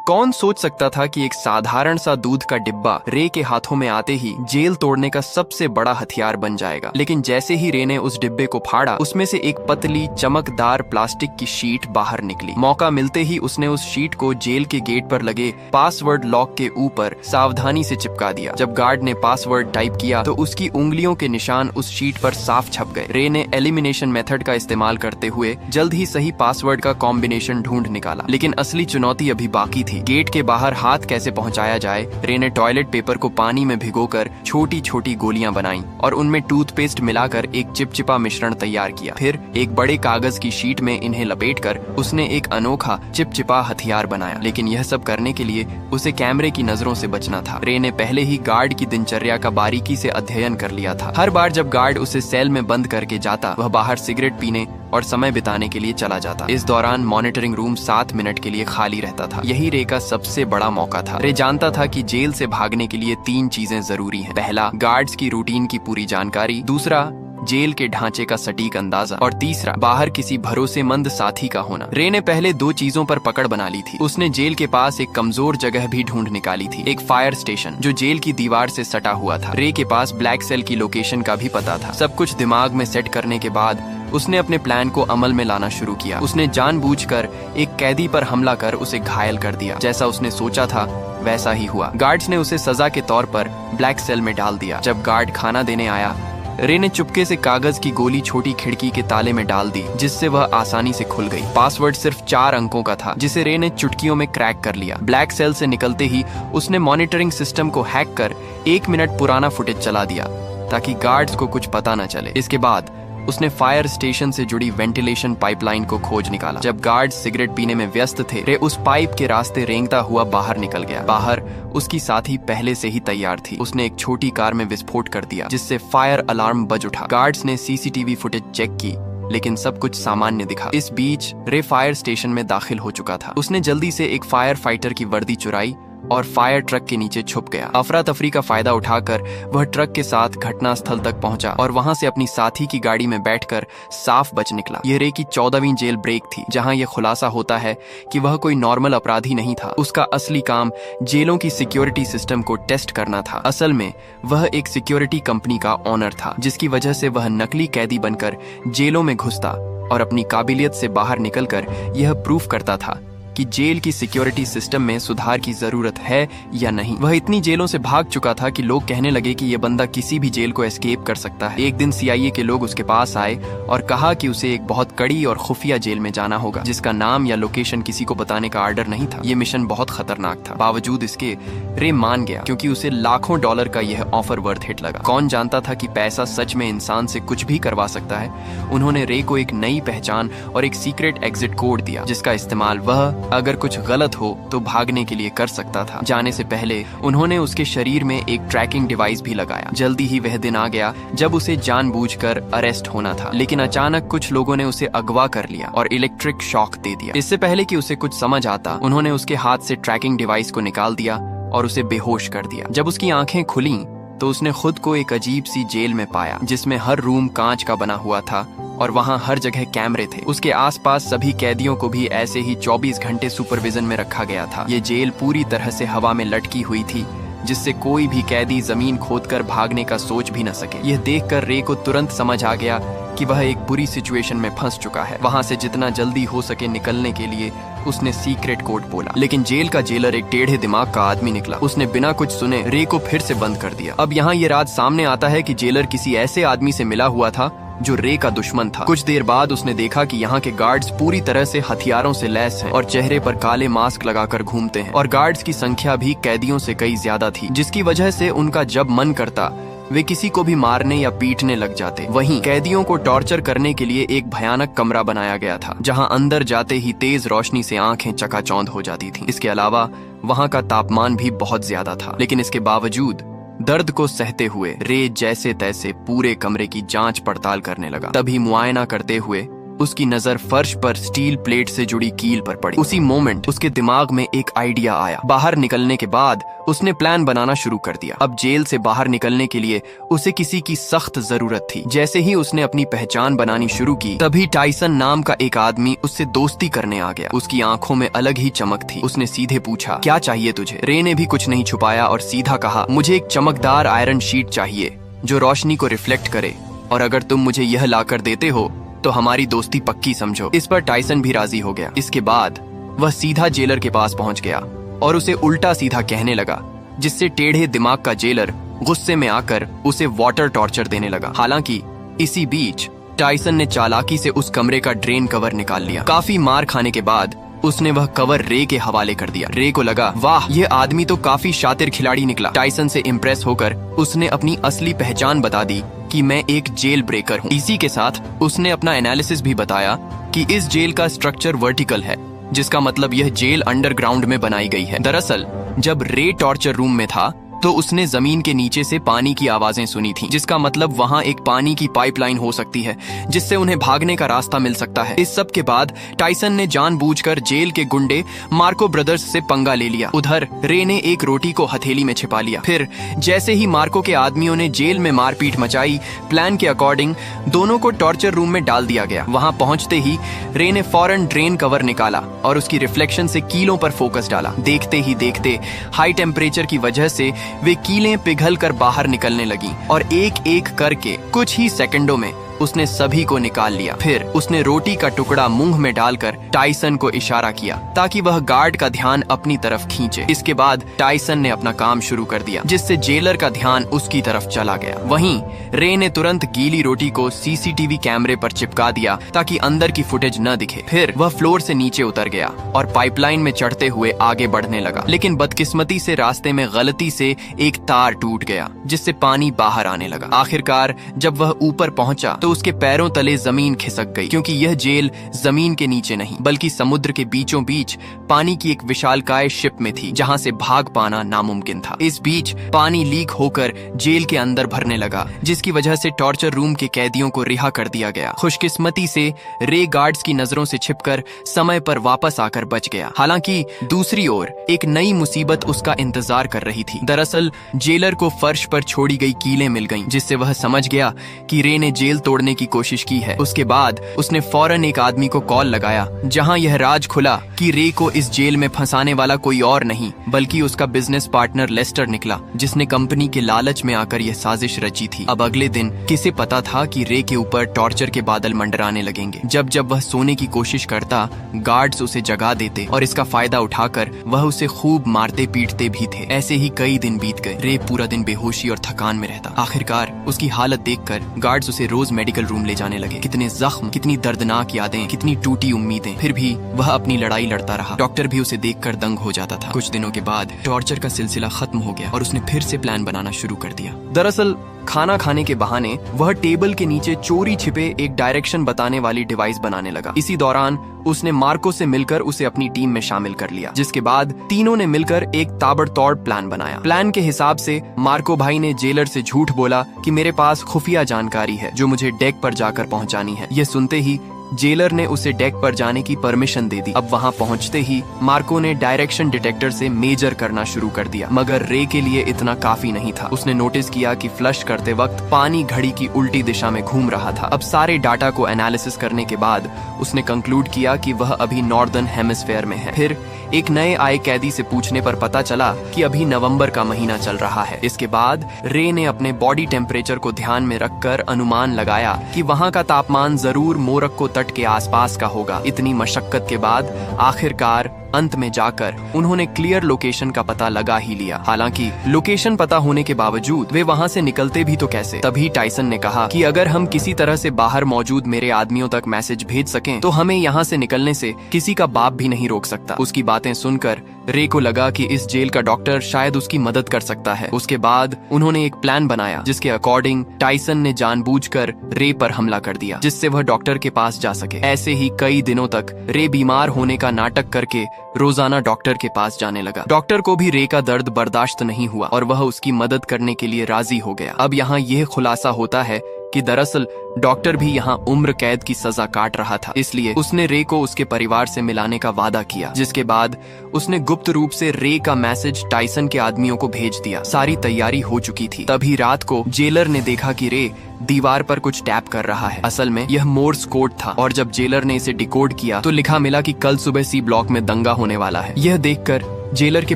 कौन सोच सकता था कि एक साधारण सा दूध का डिब्बा रे के हाथों में आते ही जेल तोड़ने का सबसे बड़ा हथियार बन जाएगा। लेकिन जैसे ही रे ने उस डिब्बे को फाड़ा, उसमें से एक पतली चमकदार प्लास्टिक की शीट बाहर निकली। मौका मिलते ही उसने उस शीट को जेल के गेट पर लगे पासवर्ड लॉक के ऊपर सावधानी से चिपका दिया। जब गार्ड ने पासवर्ड टाइप किया तो उसकी उंगलियों के निशान उस शीट पर साफ छप गए। रे ने एलिमिनेशन मेथड का इस्तेमाल करते हुए जल्द ही सही पासवर्ड का कॉम्बिनेशन ढूंढ निकाला। लेकिन असली चुनौती अभी बाकी थी। गेट के बाहर हाथ कैसे पहुंचाया जाए। रे ने टॉयलेट पेपर को पानी में भिगोकर छोटी छोटी गोलियां बनाई और उनमें टूथपेस्ट मिलाकर एक चिपचिपा मिश्रण तैयार किया। फिर एक बड़े कागज की शीट में इन्हें लपेटकर उसने एक अनोखा चिपचिपा हथियार बनाया। लेकिन यह सब करने के लिए उसे कैमरे की नजरों से बचना था। रे ने पहले ही गार्ड की दिनचर्या का बारीकी से अध्ययन कर लिया था। हर बार जब गार्ड उसे सेल में बंद करके जाता, वह बाहर सिगरेट पीने और समय बिताने के लिए चला जाता। इस दौरान मॉनिटरिंग रूम 7 मिनट के लिए खाली रहता था। यही रे का सबसे बड़ा मौका था। रे जानता था कि जेल से भागने के लिए 3 चीजें जरूरी हैं। पहला, गार्ड्स की रूटीन की पूरी जानकारी। दूसरा, जेल के ढांचे का सटीक अंदाजा। और तीसरा, बाहर किसी भरोसेमंद साथी का होना। रे ने पहले 2 चीजों पर पकड़ बना ली थी। उसने जेल के पास एक कमजोर जगह भी ढूंढ निकाली थी, एक फायर स्टेशन जो जेल की दीवार से सटा हुआ था। रे के पास ब्लैक सेल की लोकेशन का भी पता था। सब कुछ दिमाग में सेट करने के बाद उसने अपने प्लान को अमल में लाना शुरू किया। उसने जानबूझकर एक कैदी पर हमला कर उसे घायल कर दिया। जैसा उसने सोचा था वैसा ही हुआ। गार्ड्स ने उसे सजा के तौर पर ब्लैक सेल में डाल दिया। जब गार्ड खाना देने आया, रे ने चुपके से कागज की गोली छोटी खिड़की के ताले में डाल दी, जिससे वह आसानी से खुल गई। पासवर्ड सिर्फ 4 अंकों का था, जिसे रे ने चुटकियों में क्रैक कर लिया। ब्लैक सेल से निकलते ही उसने मॉनिटरिंग सिस्टम को हैक कर 1 मिनट पुराना फुटेज चला दिया ताकि गार्ड्स को कुछ पता न चले। इसके बाद उसने फायर स्टेशन से जुड़ी वेंटिलेशन पाइपलाइन को खोज निकाला। जब गार्ड्स सिगरेट पीने में व्यस्त थे, रे उस पाइप के रास्ते रेंगता हुआ बाहर निकल गया। बाहर उसकी साथी पहले से ही तैयार थी। उसने एक छोटी कार में विस्फोट कर दिया, जिससे फायर अलार्म बज उठा। गार्ड्स ने सीसीटीवी फुटेज चेक की, लेकिन सब कुछ सामान्य दिखा। इस बीच रे फायर स्टेशन में दाखिल हो चुका था। उसने जल्दी से एक फायर फाइटर की वर्दी चुराई और फायर ट्रक के नीचे छुप गया। अफरा तफरी का फायदा उठाकर वह ट्रक के साथ घटनास्थल तक पहुंचा और वहां से अपनी साथी की गाड़ी में बैठकर साफ बच निकला। यह रे की 14वीं जेल ब्रेक थी, जहां यह खुलासा होता है कि वह कोई नॉर्मल अपराधी नहीं था। उसका असली काम जेलों की सिक्योरिटी सिस्टम को टेस्ट करना था। असल में वह एक सिक्योरिटी कंपनी का ओनर था, जिसकी वजह से वह नकली कैदी बनकर जेलों में घुसता और अपनी काबिलियत से बाहर निकलकर यह प्रूफ करता था कि जेल की सिक्योरिटी सिस्टम में सुधार की जरूरत है या नहीं। वह इतनी जेलों से भाग चुका था कि लोग कहने लगे कि यह बंदा किसी भी जेल को एस्केप कर सकता है। एक दिन सीआईए के लोग उसके पास आए और कहा कि उसे एक बहुत कड़ी और खुफिया जेल में जाना होगा, जिसका नाम या लोकेशन किसी को बताने का आर्डर नहीं था। ये मिशन बहुत खतरनाक था। बावजूद इसके रे मान गया, क्योंकि उसे लाखों डॉलर का यह ऑफर वर्थ इट लगा। कौन जानता था कि पैसा सच में इंसान से कुछ भी करवा सकता है। उन्होंने रे को एक नई पहचान और एक सीक्रेट एग्जिट कोड दिया, जिसका इस्तेमाल वह अगर कुछ गलत हो तो भागने के लिए कर सकता था। जाने से पहले उन्होंने उसके शरीर में एक ट्रैकिंग डिवाइस भी लगाया। जल्दी ही वह दिन आ गया जब उसे जानबूझकर अरेस्ट होना था, लेकिन अचानक कुछ लोगों ने उसे अगवा कर लिया और इलेक्ट्रिक शॉक दे दिया। इससे पहले कि उसे कुछ समझ आता, उन्होंने उसके हाथ से ट्रैकिंग डिवाइस को निकाल दिया और उसे बेहोश कर दिया। जब उसकी आंखें खुली तो उसने खुद को एक अजीब सी जेल में पाया, जिसमें हर रूम कांच का बना हुआ था और वहाँ हर जगह कैमरे थे। उसके आसपास सभी कैदियों को भी ऐसे ही 24 घंटे सुपरविजन में रखा गया था। ये जेल पूरी तरह से हवा में लटकी हुई थी, जिससे कोई भी कैदी जमीन खोदकर भागने का सोच भी न सके। यह देखकर रे को तुरंत समझ आ गया कि वह एक बुरी सिचुएशन में फंस चुका है। वहां से जितना जल्दी हो सके निकलने के लिए उसने सीक्रेट कोड बोला, लेकिन जेल का जेलर एक टेढ़े दिमाग का आदमी निकला। उसने बिना कुछ सुने रे को फिर से बंद कर दिया। अब यहाँ ये राज सामने आता है कि जेलर किसी ऐसे आदमी से मिला हुआ था जो रे का दुश्मन था। कुछ देर बाद उसने देखा कि यहाँ के गार्ड्स पूरी तरह से हथियारों से लैस हैं और चेहरे पर काले मास्क लगाकर घूमते हैं, और गार्ड्स की संख्या भी कैदियों से कई ज्यादा थी, जिसकी वजह से उनका जब मन करता वे किसी को भी मारने या पीटने लग जाते। वहीं कैदियों को टॉर्चर करने के लिए एक भयानक कमरा बनाया गया था, जहां अंदर जाते ही तेज रोशनी से आंखें चकाचौंध हो जाती थीं। इसके अलावा वहां का तापमान भी बहुत ज्यादा था, लेकिन इसके बावजूद दर्द को सहते हुए रे जैसे तैसे पूरे कमरे की जांच पड़ताल करने लगा। तभी मुआयना करते हुए उसकी नजर फर्श पर स्टील प्लेट से जुड़ी कील पर पड़ी। उसी मोमेंट उसके दिमाग में एक आइडिया आया। बाहर निकलने के बाद उसने प्लान बनाना शुरू कर दिया। अब जेल से बाहर निकलने के लिए उसे किसी की सख्त जरूरत थी। जैसे ही उसने अपनी पहचान बनानी शुरू की, तभी टाइसन नाम का एक आदमी उससे दोस्ती करने आ गया। उसकी आंखों में अलग ही चमक थी। उसने सीधे पूछा, क्या चाहिए तुझे? रे ने भी कुछ नहीं छुपाया और सीधा कहा, मुझे एक चमकदार आयरन शीट चाहिए जो रोशनी को रिफ्लेक्ट करे, और अगर तुम मुझे यह लाकर देते हो तो हमारी दोस्ती पक्की समझो। इस पर टाइसन भी राजी हो गया। इसके बाद वह सीधा जेलर के पास पहुंच गया और उसे उल्टा सीधा कहने लगा, जिससे टेढ़े दिमाग का जेलर गुस्से में आकर उसे वाटर टॉर्चर देने लगा। हालांकि इसी बीच टाइसन ने चालाकी से उस कमरे का ड्रेन कवर निकाल लिया। काफी मार खाने के बाद उसने वह कवर रे के हवाले कर दिया। रे को लगा, वाह, यह आदमी तो काफी शातिर खिलाड़ी निकला। टाइसन से इम्प्रेस होकर उसने अपनी असली पहचान बता दी कि मैं एक जेल ब्रेकर हूँ। इसी के साथ उसने अपना एनालिसिस भी बताया कि इस जेल का स्ट्रक्चर वर्टिकल है, जिसका मतलब यह जेल अंडरग्राउंड में बनाई गई है। दरअसल जब रे टॉर्चर रूम में था तो उसने जमीन के नीचे से पानी की आवाजें सुनी थी, जिसका मतलब वहां एक पानी की पाइपलाइन हो सकती है जिससे उन्हें भागने का रास्ता मिल सकता है। इस सब के बाद टाइसन ने जानबूझकर जेल के गुंडे मार्को ब्रदर्स से पंगा ले लिया। उधर रे ने एक रोटी को हथेली में छिपा लिया। फिर जैसे ही मार्को के आदमियों ने जेल में मारपीट मचाई, प्लान के अकॉर्डिंग दोनों को टॉर्चर रूम में डाल दिया गया। वहां पहुंचते ही रे ने फौरन ड्रेन कवर निकाला और उसकी रिफ्लेक्शन से कीलों पर फोकस डाला। देखते ही देखते हाई टेम्परेचर की वजह से वे कीलें पिघल कर बाहर निकलने लगी और एक एक करके कुछ ही सेकंडों में उसने सभी को निकाल लिया। फिर उसने रोटी का टुकड़ा मुंह में डालकर टाइसन को इशारा किया ताकि वह गार्ड का ध्यान अपनी तरफ खींचे। इसके बाद टाइसन ने अपना काम शुरू कर दिया, जिससे जेलर का ध्यान उसकी तरफ चला गया। वहीं रे ने तुरंत गीली रोटी को सीसीटीवी कैमरे पर चिपका दिया ताकि अंदर की फुटेज न दिखे। फिर वह फ्लोर से नीचे उतर गया और पाइपलाइन में चढ़ते हुए आगे बढ़ने लगा, लेकिन बदकिस्मती से रास्ते में गलती से एक तार टूट गया, जिससे पानी बाहर आने लगा। आखिरकार जब वह ऊपर पहुंचा तो उसके पैरों तले जमीन खिसक गई, क्योंकि यह जेल जमीन के नीचे नहीं बल्कि समुद्र के बीचों बीच पानी की एक विशालकाय शिप में थी, जहां से भाग पाना नामुमकिन था। इस बीच पानी लीक होकर जेल के अंदर भरने लगा, जिसकी वजह से टॉर्चर रूम के कैदियों को रिहा कर दिया गया। खुशकिस्मती से रे गार्ड्स की नजरों से छिपकर समय पर वापस आकर बच गया। हालांकि दूसरी ओर एक नई मुसीबत उसका इंतजार कर रही थी। दरअसल जेलर को फर्श पर छोड़ी गई कीलें मिल गईं, जिससे वह समझ गया कि रे ने जेल तोड़ने की कोशिश की है। उसके बाद उसने फौरन एक आदमी को कॉल लगाया, जहां यह राज खुला कि रे को इस जेल में फंसाने वाला कोई और नहीं बल्कि उसका बिजनेस पार्टनर लेस्टर निकला, जिसने कंपनी के लालच में आकर यह साजिश रची थी। अब अगले दिन किसे पता था कि रे के ऊपर टॉर्चर के बादल मंडराने लगेंगे। जब जब वह सोने की कोशिश करता, गार्ड्स उसे जगा देते और इसका फायदा उठाकर वह उसे खूब मारते पीटते भी थे। ऐसे ही कई दिन बीत गए। रे पूरा दिन बेहोशी और थकान में रहता। आखिरकार उसकी हालत देखकर गार्ड्स उसे रोज मेडिकल रूम ले जाने लगे। कितने जख्म, कितनी दर्दनाक यादें, कितनी टूटी उम्मीदें, फिर भी वह अपनी लड़ाई लड़ता रहा। डॉक्टर भी उसे देखकर दंग हो जाता था। कुछ दिनों के बाद टॉर्चर का सिलसिला खत्म हो गया और उसने फिर से प्लान बनाना शुरू कर दिया। दरअसल खाना खाने के बहाने वह टेबल के नीचे चोरी छिपे एक डायरेक्शन बताने वाली डिवाइस बनाने लगा। इसी दौरान उसने मार्को से मिलकर उसे अपनी टीम में शामिल कर लिया, जिसके बाद तीनों ने मिलकर एक ताबड़तोड़ प्लान बनाया। प्लान के हिसाब से मार्को भाई ने जेलर से झूठ बोला कि मेरे पास खुफिया जानकारी है जो मुझे डेक पर जाकर पहुंचानी है। यह सुनते ही जेलर ने उसे डेक पर जाने की परमिशन दे दी। अब वहां पहुंचते ही मार्को ने डायरेक्शन डिटेक्टर से मेजर करना शुरू कर दिया, मगर रे के लिए इतना काफी नहीं था। उसने नोटिस किया कि फ्लश करते वक्त पानी घड़ी की उल्टी दिशा में घूम रहा था। अब सारे डाटा को एनालिसिस करने के बाद उसने कंक्लूड किया कि वह अभी नॉर्दर्न हेमिस्फेयर में है। फिर एक नए आए कैदी से पूछने पर पता चला कि अभी नवंबर का महीना चल रहा है। इसके बाद रे ने अपने बॉडी टेम्परेचर को ध्यान में रखकर अनुमान लगाया कि वहां का तापमान जरूर मोरक्को तट के आसपास का होगा। इतनी मशक्कत के बाद आखिरकार अंत में जाकर उन्होंने क्लियर लोकेशन का पता लगा ही लिया। हालांकि लोकेशन पता होने के बावजूद वे वहां से निकलते भी तो कैसे? तभी टाइसन ने कहा कि अगर हम किसी तरह से बाहर मौजूद मेरे आदमियों तक मैसेज भेज सकें तो हमें यहाँ से निकलने से किसी का बाप भी नहीं रोक सकता। उसकी बातें सुनकर रे को लगा कि इस जेल का डॉक्टर शायद उसकी मदद कर सकता है। उसके बाद उन्होंने एक प्लान बनाया जिसके अकॉर्डिंग टाइसन ने जानबूझकर रे पर हमला कर दिया जिससे वह डॉक्टर के पास जा सके। ऐसे ही कई दिनों तक रे बीमार होने का नाटक करके रोजाना डॉक्टर के पास जाने लगा। डॉक्टर को भी रे का दर्द बर्दाश्त नहीं हुआ और वह उसकी मदद करने के लिए राजी हो गया। अब यहाँ यह खुलासा होता है कि दरअसल डॉक्टर भी यहाँ उम्र कैद की सजा काट रहा था, इसलिए उसने रे को उसके परिवार से मिलाने का वादा किया, जिसके बाद उसने गुप्त रूप से रे का मैसेज टाइसन के आदमियों को भेज दिया। सारी तैयारी हो चुकी थी। तभी रात को जेलर ने देखा कि रे दीवार पर कुछ टैप कर रहा है। असल में यह मोर्स कोड था और जब जेलर ने इसे डिकोड किया तो लिखा मिला कि कल सुबह सी ब्लॉक में दंगा होने वाला है। यह देखकर जेलर के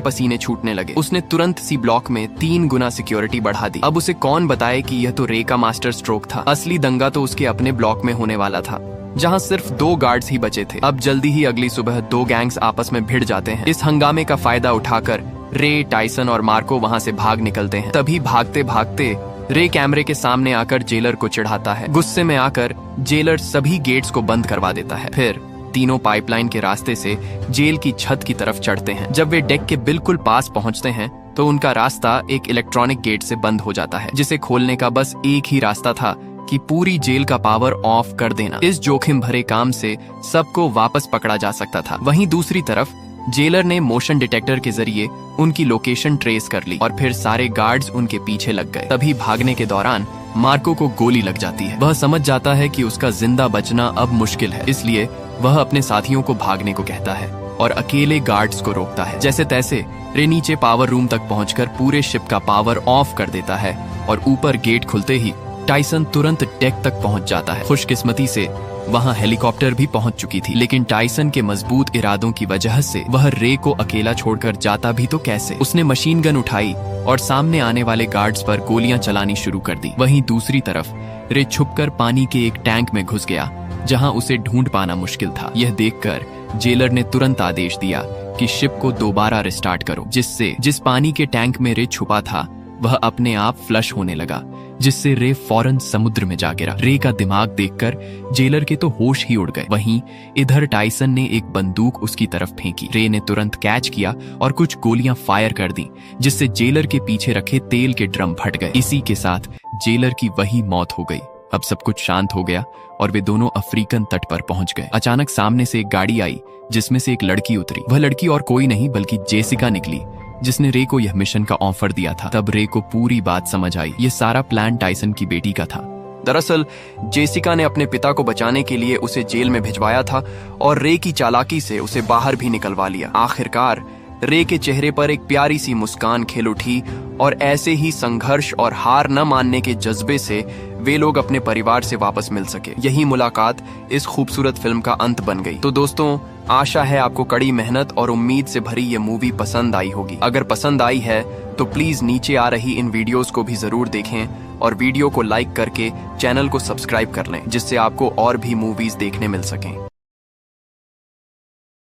पसीने छूटने लगे। उसने तुरंत सी ब्लॉक में 3 गुना सिक्योरिटी बढ़ा दी। अब उसे कौन बताए कि यह तो रे का मास्टर स्ट्रोक था। असली दंगा तो उसके अपने ब्लॉक में होने वाला था जहां सिर्फ 2 गार्ड्स ही बचे थे। अब जल्दी ही अगली सुबह 2 गैंग्स आपस में भिड़ जाते हैं। इस हंगामे का फायदा उठाकर रे, टाइसन और मार्को वहां से भाग निकलते हैं। तभी भागते भागते रे कैमरे के सामने आकर जेलर को चिढ़ाता है। गुस्से में आकर जेलर सभी गेट्स को बंद करवा देता है। फिर तीनों पाइपलाइन के रास्ते से जेल की छत की तरफ चढ़ते हैं। जब वे डेक के बिल्कुल पास पहुंचते हैं तो उनका रास्ता एक इलेक्ट्रॉनिक गेट से बंद हो जाता है, जिसे खोलने का बस एक ही रास्ता था कि पूरी जेल का पावर ऑफ कर देना। इस जोखिम भरे काम से सबको वापस पकड़ा जा सकता था। वहीं दूसरी तरफ जेलर ने मोशन डिटेक्टर के जरिए उनकी लोकेशन ट्रेस कर ली और फिर सारे गार्ड्स उनके पीछे लग गए। तभी भागने के दौरान मार्को को गोली लग जाती है। वह समझ जाता है कि उसका जिंदा बचना अब मुश्किल है, इसलिए वह अपने साथियों को भागने को कहता है और अकेले गार्ड्स को रोकता है। जैसे तैसे रे नीचे पावर रूम तक पहुंचकर पूरे शिप का पावर ऑफ कर देता है और ऊपर गेट खुलते ही टाइसन तुरंत डेक तक पहुंच जाता है। खुशकिस्मती से वहां हेलीकॉप्टर भी पहुंच चुकी थी, लेकिन टाइसन के मजबूत इरादों की वजह से वह रे को अकेला छोड़कर जाता भी तो कैसे। उसने मशीन गन उठाई और सामने आने वाले गार्ड्स पर गोलियां चलानी शुरू कर दी। वहीं दूसरी तरफ रे छुपकर पानी के एक टैंक में घुस गया जहां उसे ढूंढ पाना मुश्किल था। यह देखकर जेलर ने तुरंत आदेश दिया कि शिप को दोबारा रिस्टार्ट करो, जिससे जिस पानी के टैंक में रे छुपा था वह अपने आप फ्लश होने लगा, जिससे रे फौरन समुद्र में जा गिरा। रे का दिमाग देखकर जेलर के तो होश ही उड़ गए। वहीं इधर टाइसन ने एक बंदूक उसकी तरफ फेंकी। रे ने तुरंत कैच किया और कुछ गोलियां फायर कर दी, जिससे जेलर के पीछे रखे तेल के ड्रम फट गए। इसी के साथ जेलर की वही मौत हो गई। अब सब कुछ शांत हो गया और वे दोनों अफ्रीकन तट पर पहुंच गए। अचानक सामने से एक गाड़ी आई जिसमें से एक लड़की उतरी। वह लड़की और कोई नहीं बल्कि जेसिका निकली, जिसने रे को यह मिशन का ऑफर दिया था। तब रे को पूरी बात समझ आई। ये सारा प्लान टाइसन की बेटी का था। दरअसल जेसिका ने अपने पिता को बचाने के लिए उसे जेल में भिजवाया था और रे की चालाकी से उसे बाहर भी निकलवा लिया। आखिरकार रे के चेहरे पर एक प्यारी सी मुस्कान खिल उठी और ऐसे ही संघर्ष और हार न मानने के जज्बे से वे लोग अपने परिवार से वापस मिल सके। यही मुलाकात इस खूबसूरत फिल्म का अंत बन गई। तो दोस्तों, आशा है आपको कड़ी मेहनत और उम्मीद से भरी ये मूवी पसंद आई होगी। अगर पसंद आई है तो प्लीज नीचे आ रही इन वीडियोस को भी जरूर देखें और वीडियो को लाइक करके चैनल को सब्सक्राइब कर लें, जिससे आपको और भी मूवीज देखने मिल सकें।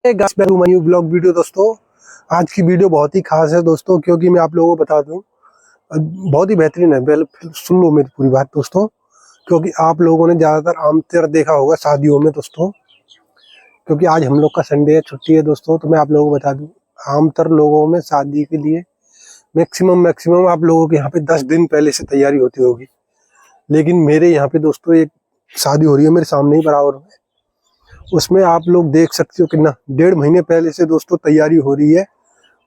ब्लॉग वीडियो दोस्तों, आज की वीडियो बहुत ही खास है दोस्तों, क्योंकि मैं आप लोगों को बता दूं बहुत ही बेहतरीन है। पहले सुन लो मेरी पूरी बात दोस्तों, क्योंकि आप लोगों ने ज़्यादातर आमतौर देखा होगा शादियों में दोस्तों, क्योंकि आज हम लोग का संडे है, छुट्टी है दोस्तों। तो मैं आप लोगों को बता दूं, आमतौर लोगों में शादी के लिए मैक्सिमम आप लोगों के यहाँ पे 10 दिन पहले से तैयारी होती होगी, लेकिन मेरे यहाँ पे दोस्तों एक शादी हो रही है मेरे सामने ही बराबर में। उसमें आप लोग देख सकते हो कितना 1.5 महीने पहले से दोस्तों तैयारी हो रही है,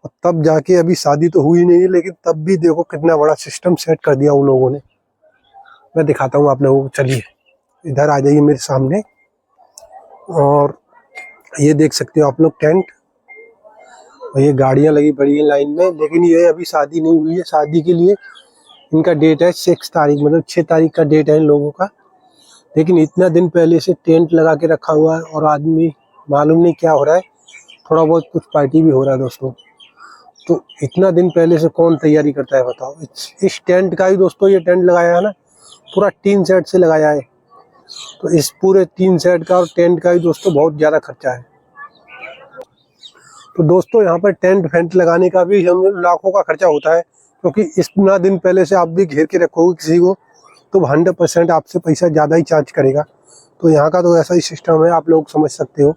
और तब जाके अभी शादी तो हुई नहीं है, लेकिन तब भी देखो कितना बड़ा सिस्टम सेट कर दिया उन लोगों ने। मैं दिखाता हूँ आप लोगों को, चलिए इधर आ जाइए मेरे सामने। और ये देख सकते हो आप लोग टेंट, और ये गाड़ियाँ लगी पड़ी है लाइन में, लेकिन ये अभी शादी नहीं हुई है। शादी के लिए इनका डेट है 6 तारीख, मतलब 6 तारीख का डेट है इन लोगों का। लेकिन इतना दिन पहले से टेंट लगा के रखा हुआ है और आदमी मालूम नहीं क्या हो रहा है, थोड़ा बहुत कुछ पार्टी भी हो रहा है दोस्तों। तो इतना दिन पहले से कौन तैयारी करता है बताओ। इस टेंट का ही दोस्तों, ये टेंट लगाया है ना पूरा टीन सेट से लगाया है, तो इस पूरे टीन सेट का और टेंट का ही दोस्तों बहुत ज़्यादा खर्चा है। तो दोस्तों यहाँ पर टेंट फेंट लगाने का भी हम लाखों का खर्चा होता है, क्योंकि इतना दिन पहले से आप भी घेर के रखोगे किसी को तो 100% आपसे पैसा ज़्यादा ही चार्ज करेगा। तो यहाँ का तो ऐसा ही सिस्टम है, आप लोग समझ सकते हो।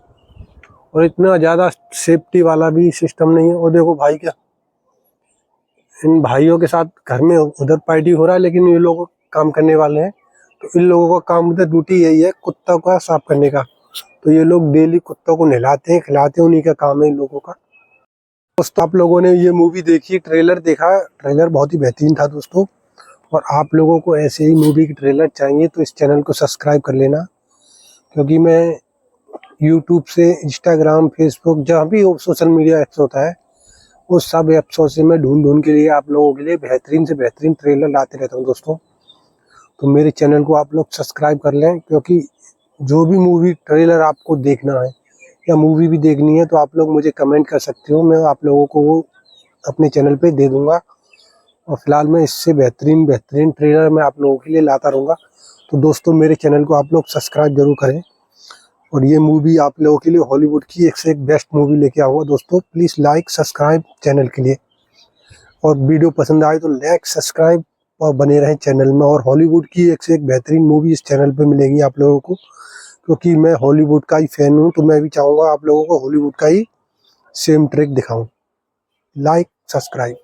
और इतना ज़्यादा सेफ्टी वाला भी सिस्टम नहीं है। और देखो भाई, क्या इन भाइयों के साथ घर में उधर पार्टी हो रहा है, लेकिन ये लोग काम करने वाले हैं। तो इन लोगों का काम, उधर ड्यूटी यही है कुत्ता का साफ करने का। तो ये लोग डेली कुत्तों को नहलाते हैं, खिलाते हैं, उन्हीं का काम है इन लोगों का। दोस्तों, आप लोगों ने ये मूवी देखी, ट्रेलर देखा, ट्रेलर बहुत ही बेहतरीन था दोस्तों। और आप लोगों को ऐसे ही मूवी की ट्रेलर चाहिए तो इस चैनल को सब्सक्राइब कर लेना, क्योंकि मैं यूट्यूब से, इंस्टाग्राम, फेसबुक, जहाँ भी सोशल मीडिया ऐप्स होता है, वो सब ऐप्सों से मैं ढूंढ के लिए आप लोगों के लिए बेहतरीन से बेहतरीन ट्रेलर लाते रहता हूँ दोस्तों। तो मेरे चैनल को आप लोग सब्सक्राइब कर लें, क्योंकि जो भी मूवी ट्रेलर आपको देखना है या मूवी भी देखनी है तो आप लोग मुझे कमेंट कर सकते हो, मैं आप लोगों को वो अपने चैनल पे दे दूंगा। और फिलहाल मैं इससे बेहतरीन बेहतरीन ट्रेलर मैं आप लोगों के लिए लाता रहूँगा। तो दोस्तों, मेरे चैनल को आप लोग सब्सक्राइब जरूर करें। और ये मूवी आप लोगों के लिए हॉलीवुड की एक से एक बेस्ट मूवी लेके आऊँगा दोस्तों। प्लीज़ लाइक सब्सक्राइब चैनल के लिए, और वीडियो पसंद आए तो लाइक सब्सक्राइब और बने रहें चैनल में। और हॉलीवुड की एक से एक बेहतरीन मूवी इस चैनल पे मिलेगी आप लोगों को, क्योंकि मैं हॉलीवुड का ही फैन हूँ। तो मैं भी चाहूँगा आप लोगों को हॉलीवुड का ही सेम ट्रैक दिखाऊँ। Like subscribe.